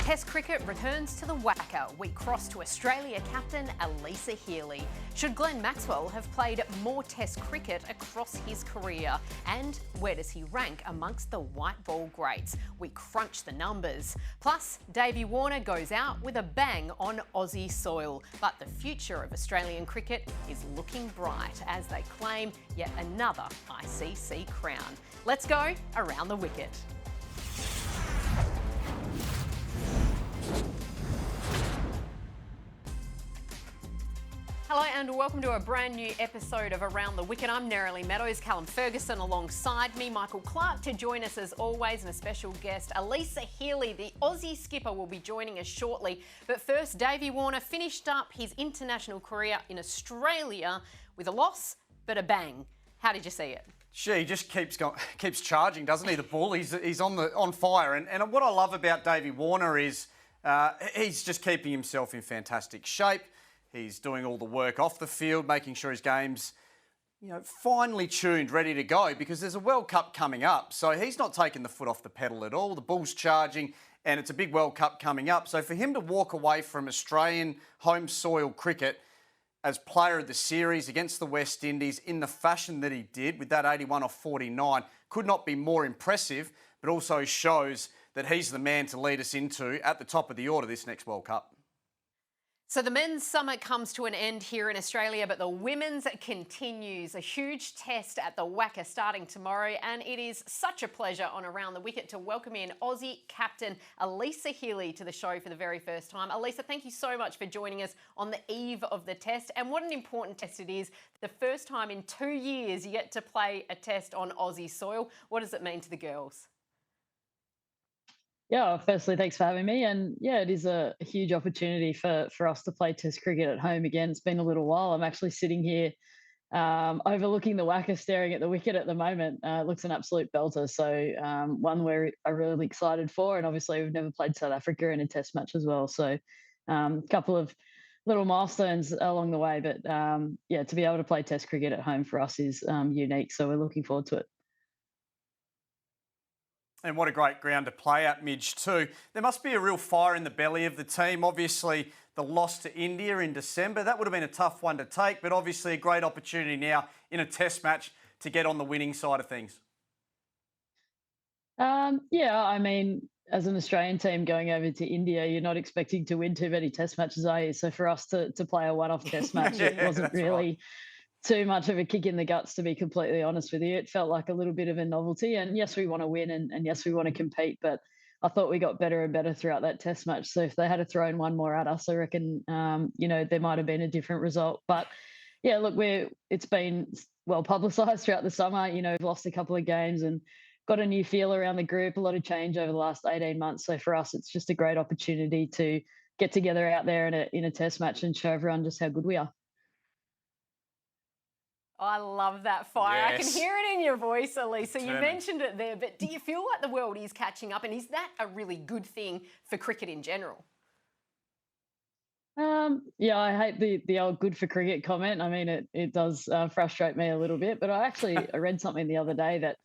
Test cricket returns to the WACA. We cross to Australia captain Alisa. Should Glenn Maxwell have played more Test cricket across his career? And where does he rank amongst the white ball greats? We crunch the numbers. Plus, Davey Warner goes out with a bang on Aussie soil. But the future of Australian cricket is looking bright as they claim yet another ICC crown. Let's go around the wicket. Hello and welcome to a brand new episode of Around the Wicket. I'm Neroli Meadows, Callum Ferguson alongside me, Michael Clarke to join us as always, and a special guest, Alisa. The Aussie skipper, will be joining us shortly. But first, Davey Warner finished up his international career in Australia with a loss, but a bang. How did you see it? He just keeps charging, doesn't he? The ball, he's on fire. And what I love about Davey Warner is he's just keeping himself in fantastic shape. He's doing all the work off the field, making sure his game's, finely tuned, ready to go, because there's a World Cup coming up. So he's not taking the foot off the pedal at all. The ball's charging, and it's a big World Cup coming up. So for him to walk away from Australian home soil cricket as player of the series against the West Indies in the fashion that he did with that 81 off 49 could not be more impressive, but also shows that he's the man to lead us into at the top of the order this next World Cup. So the men's summer comes to an end here in Australia, but the women's continues. A huge test at the WACA starting tomorrow, and it is such a pleasure on Around the Wicket to welcome in Aussie captain Alisa to the show for the very first time. Alisa, thank you so much for joining us on the eve of the test, and what an important test it is. The first time in 2 years you get to play a test on Aussie soil. What does it mean to the girls? Yeah, firstly, thanks for having me. And yeah, it is a huge opportunity for us to play Test cricket at home again. It's been a little while. I'm actually sitting here overlooking the WACA, staring at the wicket at the moment. It looks an absolute belter. So one we're really excited for. And obviously, we've never played South Africa in a Test match as well. So a couple of little milestones along the way. But yeah, to be able to play Test cricket at home for us is unique. So we're looking forward to it. And what a great ground to play at, Midge, too. There must be a real fire in the belly of the team. Obviously, the loss to India in December, that would have been a tough one to take, but obviously a great opportunity now in a test match to get on the winning side of things. Yeah, I mean, as an Australian team going over to India, you're not expecting to win too many test matches, are you? So for us to play a one-off test match, Yeah, it wasn't really... Right. Too much of a kick in the guts, to be completely honest with you. It felt like a little bit of a novelty. And yes, we want to win and yes, we want to compete. But I thought we got better and better throughout that test match. So if they had thrown one more at us, I reckon, there might have been a different result. But yeah, look, it's been well publicised throughout the summer. We've lost a couple of games and got a new feel around the group, a lot of change over the last 18 months. So for us, it's just a great opportunity to get together out there in a test match and show everyone just how good we are. I love that fire. Yes. I can hear it in your voice, Alisa. You Determined. mentioned it there, but do you feel like the world is catching up? And is that a really good thing for cricket in general? Yeah, I hate the old good for cricket comment. I mean, it does frustrate me a little bit, but I read something the other day that,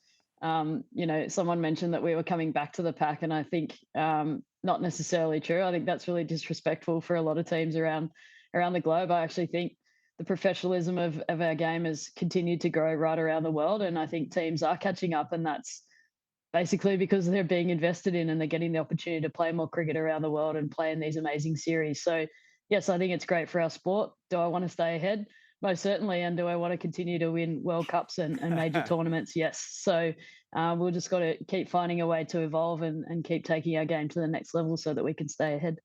someone mentioned that we were coming back to the pack, and I think not necessarily true. I think that's really disrespectful for a lot of teams around the globe. I actually think the professionalism of our game has continued to grow right around the world. And I think teams are catching up, and that's basically because they're being invested in and they're getting the opportunity to play more cricket around the world and play in these amazing series. So yes, I think it's great for our sport. Do I want to stay ahead? Most certainly. And do I want to continue to win World Cups and major tournaments? Yes. So we'll just got to keep finding a way to evolve and keep taking our game to the next level so that we can stay ahead.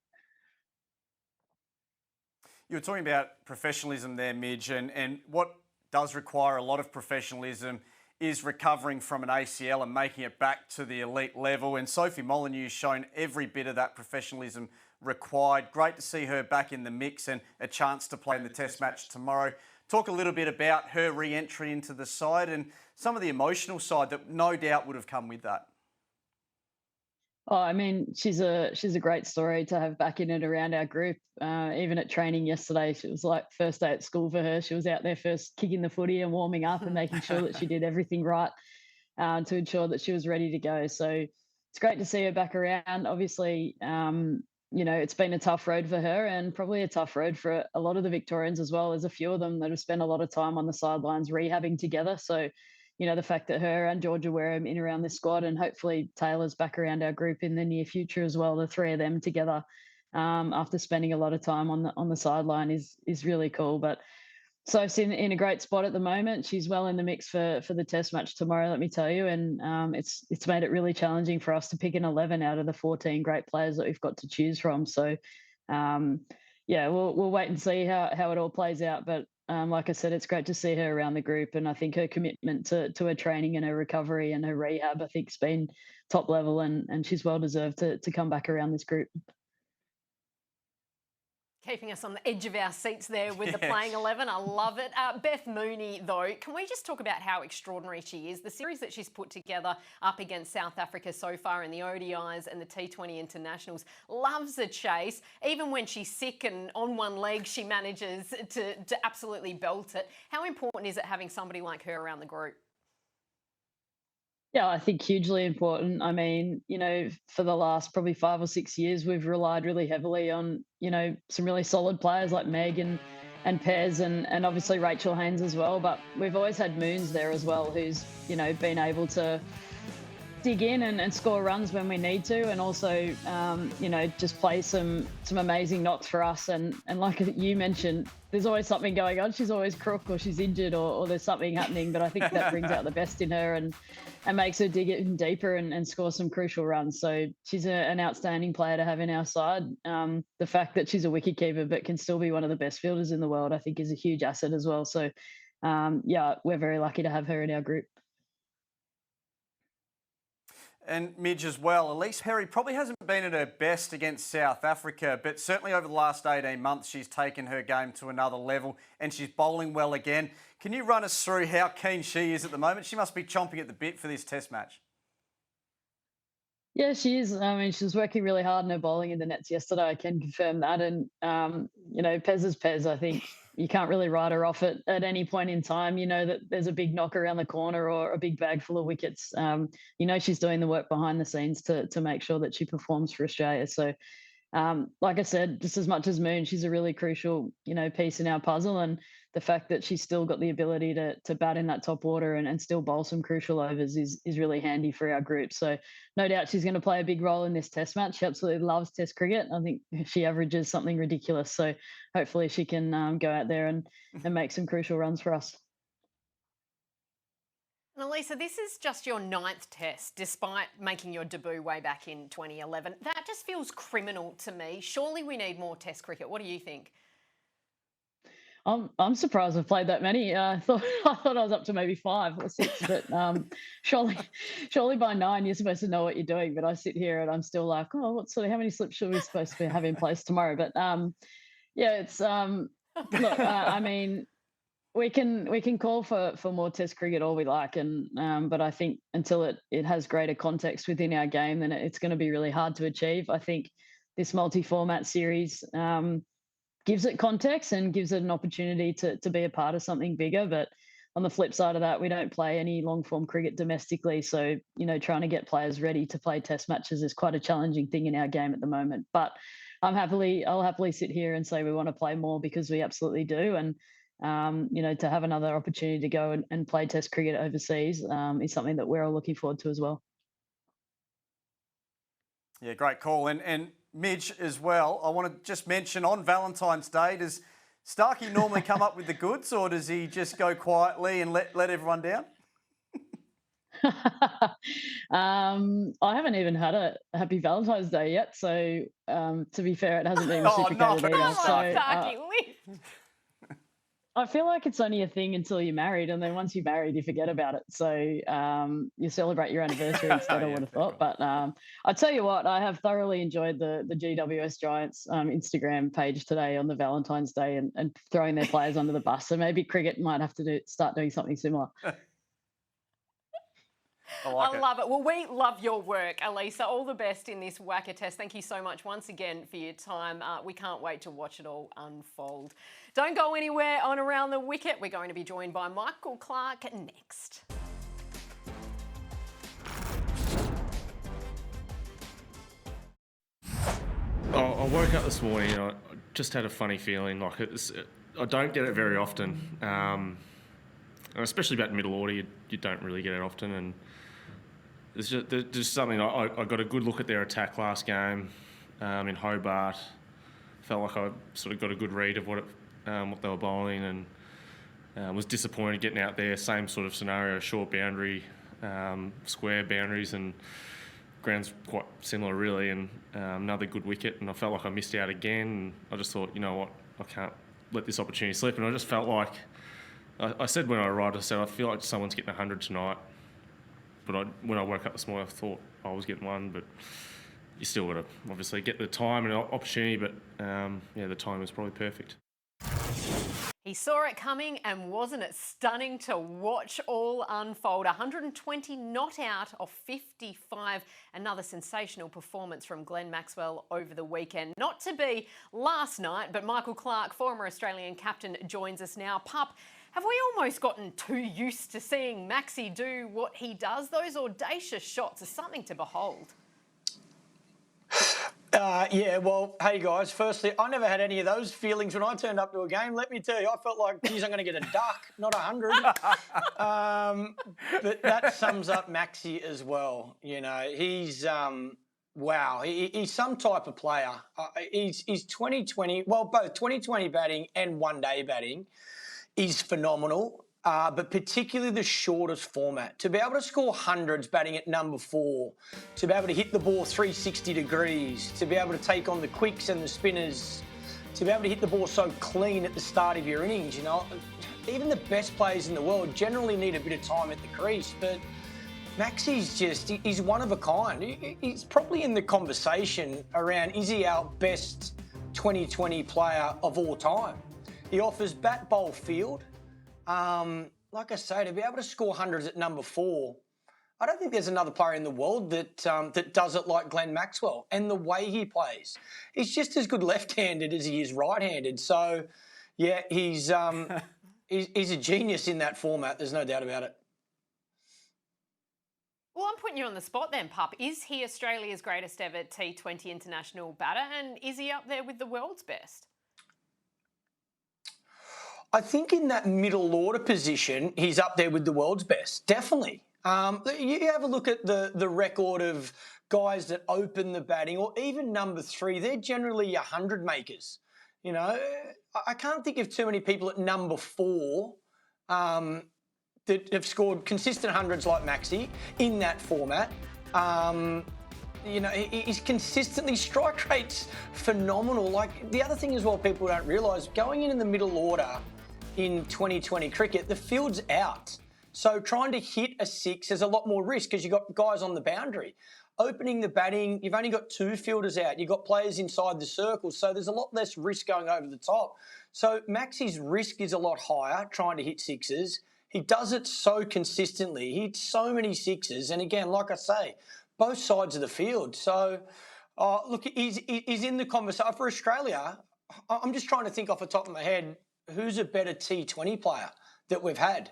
You were talking about professionalism there, Midge, and what does require a lot of professionalism is recovering from an ACL and making it back to the elite level. And Sophie Molyneux's shown every bit of that professionalism required. Great to see her back in the mix and a chance to play in the test match tomorrow. Talk a little bit about her re-entry into the side and some of the emotional side that no doubt would have come with that. Oh, I mean, she's a great story to have back in and around our group. Even at training yesterday, it was like first day at school for her. She was out there first kicking the footy and warming up and making sure that she did everything right to ensure that she was ready to go. So, it's great to see her back around. Obviously, it's been a tough road for her and probably a tough road for a lot of the Victorians as well. There's a few of them that have spent a lot of time on the sidelines rehabbing together. So, the fact that her and Georgia Wareham in around this squad, and hopefully Taylor's back around our group in the near future as well, the three of them together after spending a lot of time on the sideline is really cool. But Soph's in a great spot at the moment. She's well in the mix for the test match tomorrow, let me tell you. And it's made it really challenging for us to pick an 11 out of the 14 great players that we've got to choose from. So, we'll wait and see how it all plays out. But like I said, it's great to see her around the group. And I think her commitment to her training and her recovery and her rehab, I think, has been top level. And she's well deserved to come back around this group. Keeping us on the edge of our seats there with the playing 11. I love it. Beth Mooney, though, can we just talk about how extraordinary she is? The series that she's put together up against South Africa so far in the ODIs and the T20 internationals, loves a chase. Even when she's sick and on one leg, she manages to absolutely belt it. How important is it having somebody like her around the group? Yeah, I think hugely important. I mean, for the last probably 5 or 6 years, we've relied really heavily on, some really solid players like Meg and Pez and obviously Rachel Haynes as well. But we've always had Moons there as well, who's, been able to dig in and score runs when we need to, and also, just play some amazing knocks for us. And like you mentioned, there's always something going on. She's always crook or she's injured or there's something happening. But I think that brings out the best in her and makes her dig it in deeper and score some crucial runs. So she's an outstanding player to have in our side. The fact that she's a wicketkeeper but can still be one of the best fielders in the world, I think, is a huge asset as well. So, we're very lucky to have her in our group. And Midge as well. Elise Perry probably hasn't been at her best against South Africa, but certainly over the last 18 months, she's taken her game to another level and she's bowling well again. Can you run us through how keen she is at the moment? She must be chomping at the bit for this test match. Yeah, she is. I mean, she was working really hard in her bowling in the nets yesterday. I can confirm that. And, Pez is Pez. I think you can't really write her off at any point in time. You know that there's a big knock around the corner or a big bag full of wickets. She's doing the work behind the scenes to make sure that she performs for Australia. So, like I said, just as much as Moon, she's a really crucial, piece in our puzzle. And the fact that she's still got the ability to bat in that top order and still bowl some crucial overs is really handy for our group. So no doubt she's going to play a big role in this test match. She absolutely loves test cricket. I think she averages something ridiculous. So hopefully she can go out there and make some crucial runs for us. And Alisa, this is just your 9th test, despite making your debut way back in 2011. That just feels criminal to me. Surely we need more test cricket. What do you think? I'm surprised I've played that many. I thought I was up to maybe 5 or 6, but surely by 9 you're supposed to know what you're doing. But I sit here and I'm still like, how many slips should we supposed to have in place tomorrow? But it's look, I mean, we can call for more test cricket all we like, but I think until it has greater context within our game, then it's going to be really hard to achieve. I think this multi-format series gives it context and gives it an opportunity to be a part of something bigger. But on the flip side of that, we don't play any long form cricket domestically. So, trying to get players ready to play test matches is quite a challenging thing in our game at the moment. But I'll happily sit here and say we want to play more because we absolutely do. And, to have another opportunity to go and play test cricket overseas is something that we're all looking forward to as well. Yeah, great call. And Midge as well, I want to just mention on Valentine's Day, does Starkey normally come up with the goods or does he just go quietly and let everyone down? I haven't even had a happy Valentine's Day yet. So to be fair, it hasn't been reciprocated either. So, I feel like it's only a thing until you're married, and then once you're married, you forget about it. So you celebrate your anniversary instead, I would have thought. But I tell you what, I have thoroughly enjoyed the GWS Giants Instagram page today on the Valentine's Day and throwing their players under the bus. So maybe cricket might have to start doing something similar. I love it. Well, we love your work, Alisa. All the best in this WACA test. Thank you so much once again for your time. We can't wait to watch it all unfold. Don't go anywhere on Around the Wicket. We're going to be joined by Michael Clarke next. woke up this morning and I just had a funny feeling. Like I don't get it very often, especially about middle order. You don't really get it often, and there's just something. I got a good look at their attack last game in Hobart. Felt like I sort of got a good read of what they were bowling, and was disappointed getting out there. Same sort of scenario: short boundary, square boundaries, and ground's quite similar really, and another good wicket, and I felt like I missed out again, and I just thought, you know what, I can't let this opportunity slip, and I just felt like, I said when I arrived, I said, I feel like someone's getting 100 tonight, but when I woke up this morning, I thought I was getting one, but you still got to obviously get the time and opportunity, but the time was probably perfect. He saw it coming, and wasn't it stunning to watch all unfold? 120 not out of 55. Another sensational performance from Glenn Maxwell over the weekend. Not to be last night, but Michael Clarke, former Australian captain, joins us now. Pup, have we almost gotten too used to seeing Maxie do what he does? Those audacious shots are something to behold. Yeah, well, hey guys, firstly, I never had any of those feelings when I turned up to a game. Let me tell you, I felt like, geez, I'm going to get a duck, not 100. But that sums up Maxie as well. You know, he's, wow, he's some type of player. He's 2020, well, both 2020 batting and one-day batting is phenomenal. But particularly the shortest format. To be able to score hundreds batting at number 4, to be able to hit the ball 360 degrees, to be able to take on the quicks and the spinners, to be able to hit the ball so clean at the start of your innings, you know. Even the best players in the world generally need a bit of time at the crease, but Maxie's he's one of a kind. He's probably in the conversation around, is he our best 2020 player of all time? He offers bat, bowl, field. Like I say, to be able to score hundreds at number 4, I don't think there's another player in the world that does it like Glenn Maxwell. And the way he plays, he's just as good left-handed as he is right-handed. So, yeah, he's a genius in that format. There's no doubt about it. Well, I'm putting you on the spot then, Pup. Is he Australia's greatest ever T20 international batter, and is he up there with the world's best? I think in that middle order position, he's up there with the world's best, definitely. You have a look at the record of guys that open the batting, or even number 3, they're generally your 100 makers. You know, I can't think of too many people at number 4 that have scored consistent hundreds like Maxie in that format. You know, he's consistently, strike rate's phenomenal. Like, the other thing as well, people don't realise, going in the middle order in 2020 cricket, the field's out. So trying to hit a 6, there's a lot more risk because you've got guys on the boundary. Opening the batting, you've only got 2 fielders out. You've got players inside the circle, so there's a lot less risk going over the top. So Maxie's risk is a lot higher trying to hit 6s. He does it so consistently. He hits so many 6s. And again, like I say, both sides of the field. So, look, he's in the conversation. For Australia, I'm just trying to think off the top of my head, who's a better T20 player that we've had?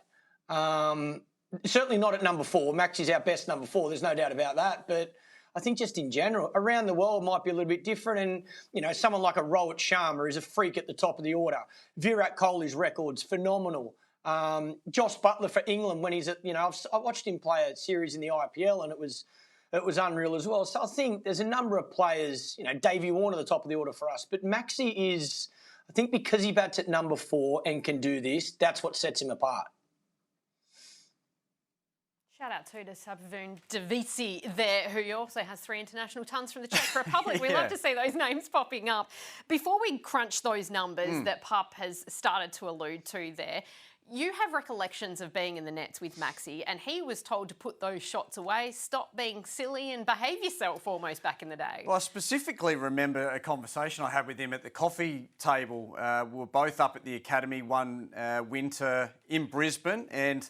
Certainly not at number 4. Maxie's our best number 4. There's no doubt about that. But I think just in general, around the world might be a little bit different. And, you know, someone like a Rohit Sharma is a freak at the top of the order. Virat Kohli's record's phenomenal. Josh Buttler for England, when he's at, you know, I watched him play a series in the IPL, and it was unreal as well. So I think there's a number of players, you know, Davey Warner at the top of the order for us. But Maxie is, I think because he bats at number 4 and can do this, that's what sets him apart. Shout out to Sabavoon Devisi there, who also has 3 international tons from the Czech Republic. We love to see those names popping up. Before we crunch those numbers that Pup has started to allude to there, you have recollections of being in the nets with Maxie, and he was told to put those shots away, stop being silly and behave yourself almost back in the day. Well, I specifically remember a conversation I had with him at the coffee table. We were both up at the academy one winter in Brisbane, and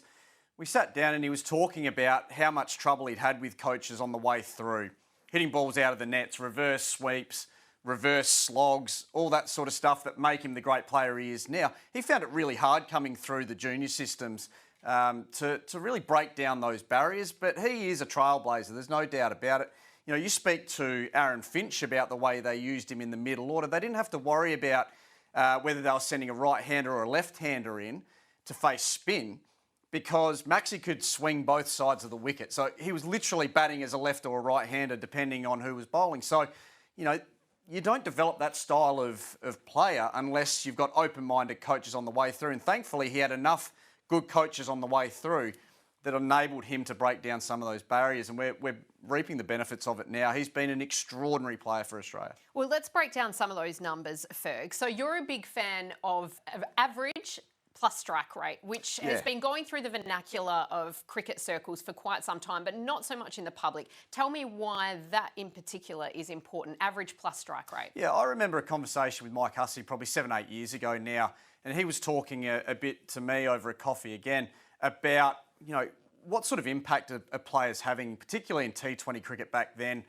we sat down and he was talking about how much trouble he'd had with coaches on the way through. Hitting balls out of the nets, reverse sweeps, reverse slogs, all that sort of stuff that make him the great player he is now. He found it really hard coming through the junior systems to really break down those barriers, but he is a trailblazer, there's no doubt about it. You know, you speak to Aaron Finch about the way they used him in the middle order. They didn't have to worry about whether they were sending a right-hander or a left-hander in to face spin, because Maxi could swing both sides of the wicket. So he was literally batting as a left or a right-hander depending on who was bowling. So, you know, you don't develop that style of player unless you've got open-minded coaches on the way through. And thankfully, he had enough good coaches on the way through that enabled him to break down some of those barriers. And we're reaping the benefits of it now. He's been an extraordinary player for Australia. Well, let's break down some of those numbers, Ferg. So you're a big fan of average plus strike rate, which has been going through the vernacular of cricket circles for quite some time, but not so much in the public. Tell me why that in particular is important, average plus strike rate. Yeah, I remember a conversation with Mike Hussey probably 7-8 years ago now, and he was talking a bit to me over a coffee again about, you know, what sort of impact are players having, particularly in T20 cricket back then.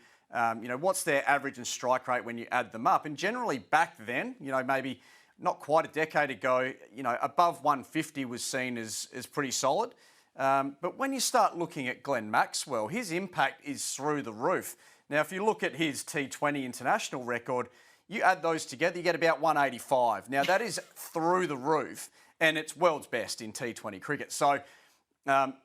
You know, what's their average and strike rate when you add them up? And generally back then, you know, maybe not quite a decade ago, you know, above 150 was seen as pretty solid. But when you start looking at Glenn Maxwell, his impact is through the roof. Now, if you look at his T20 international record, you add those together, you get about 185. Now, that is through the roof, and it's world's best in T20 cricket. So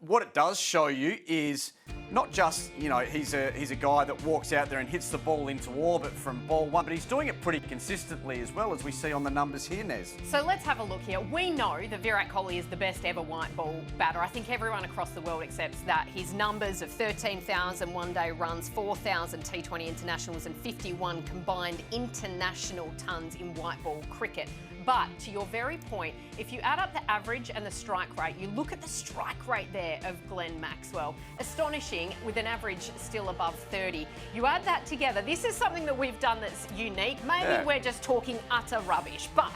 what it does show you is not just, you know, he's a guy that walks out there and hits the ball into orbit from ball one, but he's doing it pretty consistently as well, as we see on the numbers here, Nez. So let's have a look here. We know that Virat Kohli is the best ever white ball batter. I think everyone across the world accepts that. His numbers of 13,000 one-day runs, 4,000 T20 internationals and 51 combined international tons in white ball cricket. But to your very point, if you add up the average and the strike rate, you look at the strike rate there of Glenn Maxwell, astonishing, with an average still above 30. You add that together, this is something that we've done that's unique. Maybe we're just talking utter rubbish, but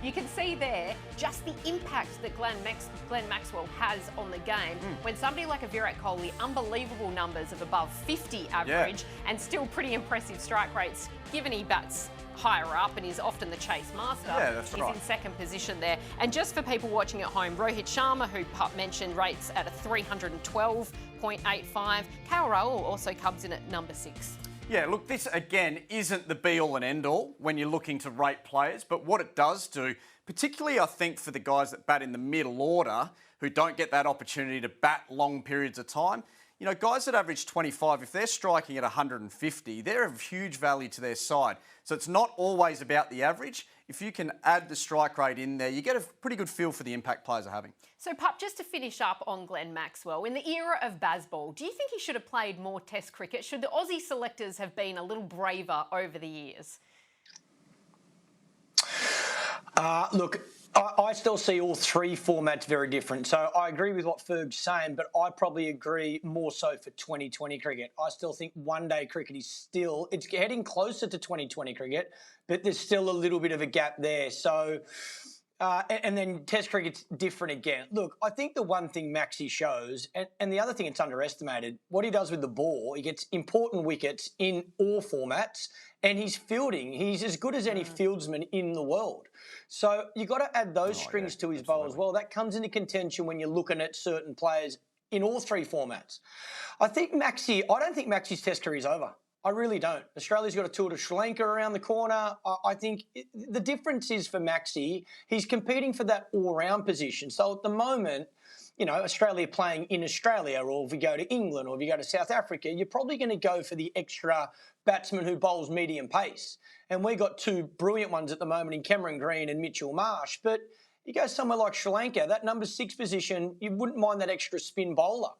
you can see there just the impact that Glenn Maxwell has on the game. When somebody like a Virat Kohli, unbelievable numbers of above 50 average and still pretty impressive strike rates, given he bats higher up and is often the chase master. Yeah, that's He's right. in second position there. And just for people watching at home, Rohit Sharma, who Pup mentioned, rates at a 312.85. KL Rahul also comes in at number 6. Yeah, look, this again isn't the be-all and end-all when you're looking to rate players, but what it does do, particularly I think for the guys that bat in the middle order who don't get that opportunity to bat long periods of time, you know, guys that average 25, if they're striking at 150, they're of huge value to their side. So it's not always about the average. If you can add the strike rate in there, you get a pretty good feel for the impact players are having. So, Pup, just to finish up on Glenn Maxwell, in the era of Bazball, do you think he should have played more Test cricket? Should the Aussie selectors have been a little braver over the years? Look, I still see all three formats very different. So I agree with what Ferg's saying, but I probably agree more so for 2020 cricket. I still think one-day cricket is still, it's getting closer to 2020 cricket, but there's still a little bit of a gap there. So, and then Test cricket's different again. Look, I think the one thing Maxi shows, and the other thing it's underestimated, what he does with the ball, he gets important wickets in all formats, and he's fielding. He's as good as any fieldsman in the world. So you've got to add those strings to his bow as well. That comes into contention when you're looking at certain players in all three formats. I don't think Maxi's Test career is over. I really don't. Australia's got a tour to Sri Lanka around the corner. I think the difference is for Maxi, he's competing for that all-round position. So at the moment, you know, Australia playing in Australia, or if we go to England, or if you go to South Africa, you're probably going to go for the extra batsman who bowls medium pace. And we got two brilliant ones at the moment in Cameron Green and Mitchell Marsh. But you go somewhere like Sri Lanka, that number 6 position, you wouldn't mind that extra spin bowler.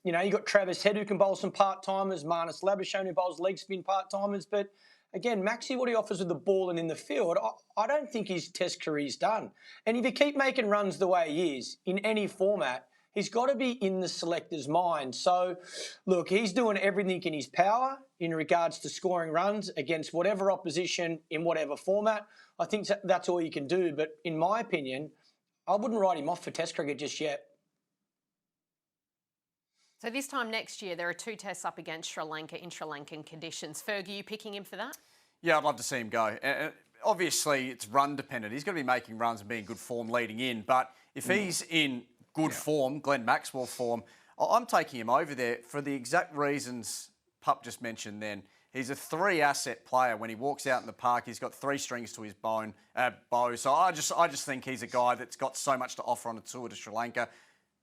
You know, you got Travis Head who can bowl some part-timers, Marnus Labuschagne who bowls leg spin part-timers. But again, Maxi, what he offers with the ball and in the field, I don't think his Test career's done. And if you keep making runs the way he is in any format, he's got to be in the selector's mind. So, look, he's doing everything in his power in regards to scoring runs against whatever opposition in whatever format. I think that's all you can do. But in my opinion, I wouldn't write him off for Test cricket just yet. So this time next year, there are 2 tests up against Sri Lanka in Sri Lankan conditions. Ferg, are you picking him for that? Yeah, I'd love to see him go. Obviously, it's run dependent. He's going to be making runs and being in good form leading in. But if he's in good form, Glenn Maxwell form, I'm taking him over there for the exact reasons Pup just mentioned then, he's a 3-asset player. When he walks out in the park, he's got 3 strings to his bow. So I just think he's a guy that's got so much to offer on a tour to Sri Lanka,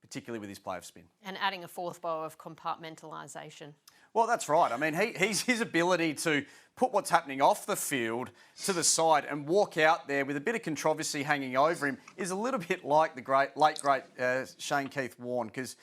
particularly with his play of spin. And adding a 4th bow of compartmentalisation. Well, that's right. I mean, his ability to put what's happening off the field to the side and walk out there with a bit of controversy hanging over him is a little bit like the late great Shane Keith Warne, because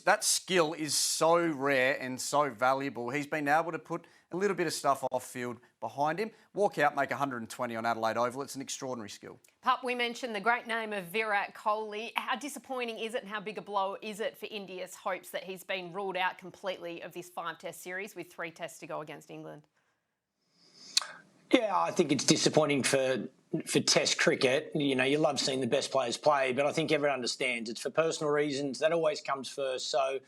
that skill is so rare and so valuable. He's been able to put a little bit of stuff off field behind him, walk out, make 120 on Adelaide Oval. It's an extraordinary skill. Pup, we mentioned the great name of Virat Kohli. How disappointing is it and how big a blow is it for India's hopes that he's been ruled out completely of this 5-test series with 3 tests to go against England? Yeah, I think it's disappointing for Test cricket. You know, you love seeing the best players play, but I think everyone understands it's for personal reasons. That always comes first. So,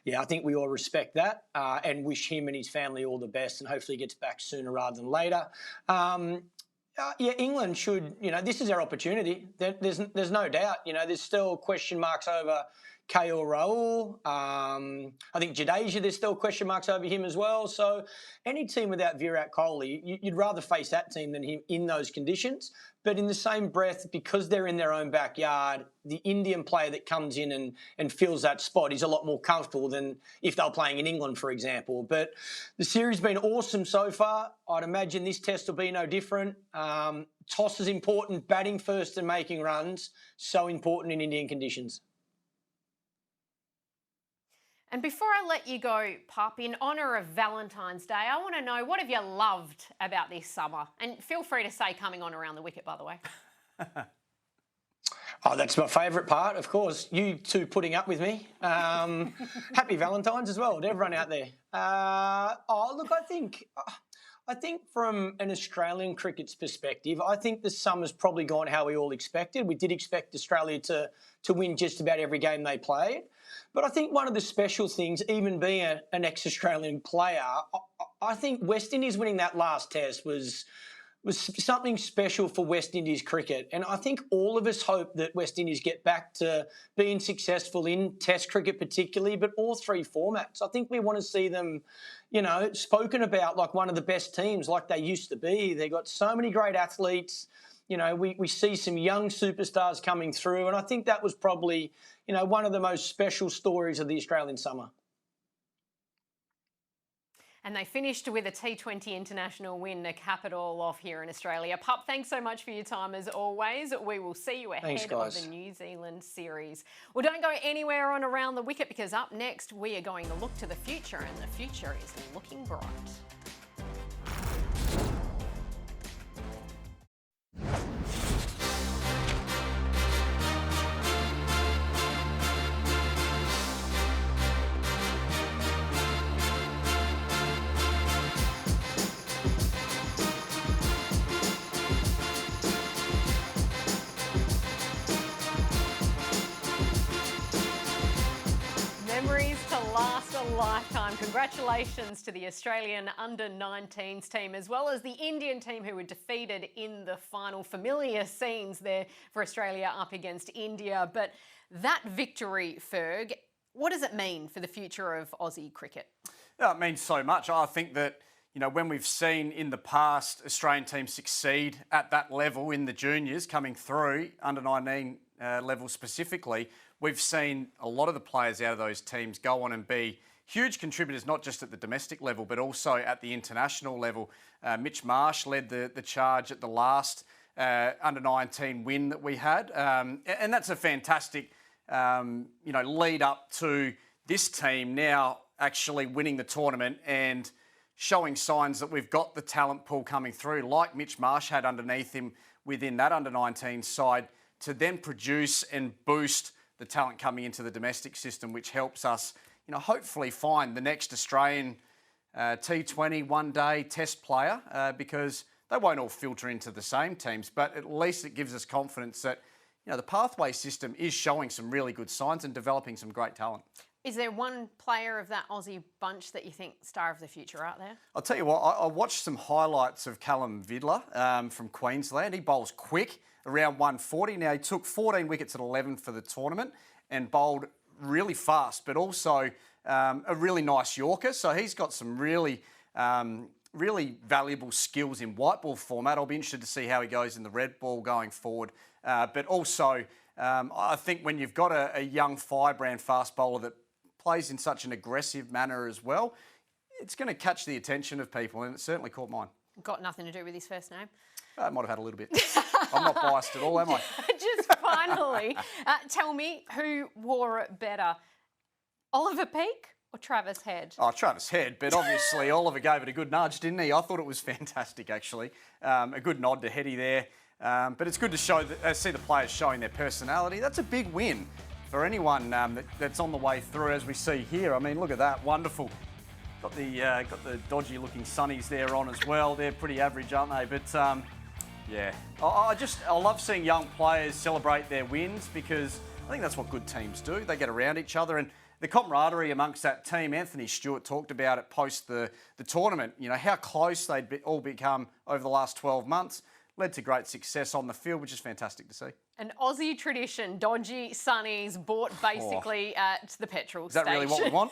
yeah, I think we all respect that and wish him and his family all the best, and hopefully he gets back sooner rather than later. Yeah, England should, this is our opportunity. There's no doubt. There's still question marks over KL Rahul. I think Jadeja, there's still question marks over him as well. So any team without Virat Kohli, you'd rather face that team than him in those conditions. But in the same breath, because they're in their own backyard, the Indian player that comes in and fills that spot is a lot more comfortable than if they were playing in England, for example. But the series has been awesome so far. I'd imagine this test will be no different. Toss is important, batting first and making runs, so important in Indian conditions. And before I let you go, Pup, in honour of Valentine's Day, I want to know, what have you loved about this summer? And feel free to say coming on Around the Wicket, by the way. Oh, that's my favourite part, of course. You two putting up with me. Happy Valentine's as well to everyone out there. Look, I think from an Australian cricket's perspective, I think the summer's probably gone how we all expected. We did expect Australia to win just about every game they played. But I think one of the special things, even being an ex-Australian player, I think West Indies winning that last test was something special for West Indies cricket. And I think all of us hope that West Indies get back to being successful in Test cricket particularly, but all 3 formats. I think we want to see them, spoken about like one of the best teams like they used to be. They've got so many great athletes. We see some young superstars coming through. And I think that was probably, one of the most special stories of the Australian summer. And they finished with a T20 international win to cap it all off here in Australia. Pup, thanks so much for your time as always. We will see you ahead of the New Zealand series. Well, don't go anywhere on Around the Wicket, because up next we are going to look to the future, and the future is looking bright. Memories to last a lifetime. Congratulations to the Australian under-19s team, as well as the Indian team who were defeated in the final. Familiar scenes there for Australia up against India. But that victory, Ferg, what does it mean for the future of Aussie cricket? Yeah, it means so much. I think that, when we've seen in the past Australian teams succeed at that level in the juniors coming through, under-19 level specifically, we've seen a lot of the players out of those teams go on and be huge contributors, not just at the domestic level, but also at the international level. Mitch Marsh led the charge at the last under-19 win that we had. And that's a fantastic, lead up to this team now actually winning the tournament and showing signs that we've got the talent pool coming through, like Mitch Marsh had underneath him within that under-19 side, to then produce and boost the talent coming into the domestic system, which helps us, hopefully find the next Australian T20 one-day test player, because they won't all filter into the same teams, but at least it gives us confidence that, the pathway system is showing some really good signs and developing some great talent. Is there one player of that Aussie bunch that you think star of the future out there? I'll tell you what, I watched some highlights of Callum Vidler from Queensland. He bowls quick, around 140. Now, he took 14 wickets at 11 for the tournament and bowled really fast, but also a really nice Yorker, so he's got some really valuable skills in white ball format. I'll be interested to see how he goes in the red ball going forward. But also, I think when you've got a young firebrand fast bowler that plays in such an aggressive manner as well, it's going to catch the attention of people, and it certainly caught mine. Got nothing to do with his first name. I might have had a little bit. I'm not biased at all, am I? Just finally, tell me who wore it better, Oliver Peake or Travis Head? Oh, Travis Head, but obviously Oliver gave it a good nudge, didn't he? I thought it was fantastic, actually. A good nod to Heady there. But it's good to see the players showing their personality. That's a big win for anyone that's on the way through, as we see here. I mean, look at that, wonderful. Got the dodgy-looking sunnies there on as well. They're pretty average, aren't they? But yeah, I love seeing young players celebrate their wins, because I think that's what good teams do. They get around each other, and the camaraderie amongst that team. Anthony Stewart talked about it post the tournament. You know how close they'd all become over the last 12 months. Led to great success on the field, which is fantastic to see. An Aussie tradition, dodgy sunnies bought basically at the petrol station. Is that really what we want?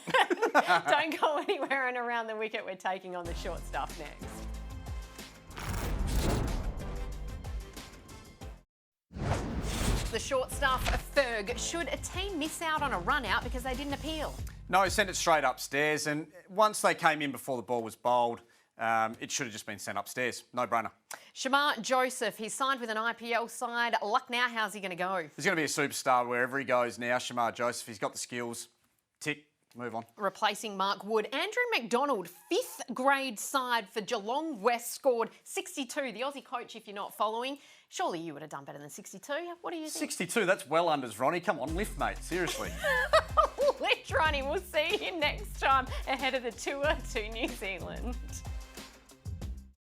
Don't go anywhere, and Around the Wicket, we're taking on the short stuff next. The short stuff, Ferg. Should a team miss out on a run out because they didn't appeal? No, sent it straight upstairs, and once they came in before the ball was bowled, it should have just been sent upstairs. No-brainer. Shamar Joseph, he's signed with an IPL side. Luck now, how's he going to go? He's going to be a superstar wherever he goes now, Shamar Joseph. He's got the skills. Tick, move on. Replacing Mark Wood. Andrew McDonald, 5th grade side for Geelong West, scored 62. The Aussie coach, if you're not following, surely you would have done better than 62. What do you think? 62, that's well unders, Ronnie. Come on, lift, mate. Seriously. Lift, Ronnie. We'll see you next time ahead of the tour to New Zealand.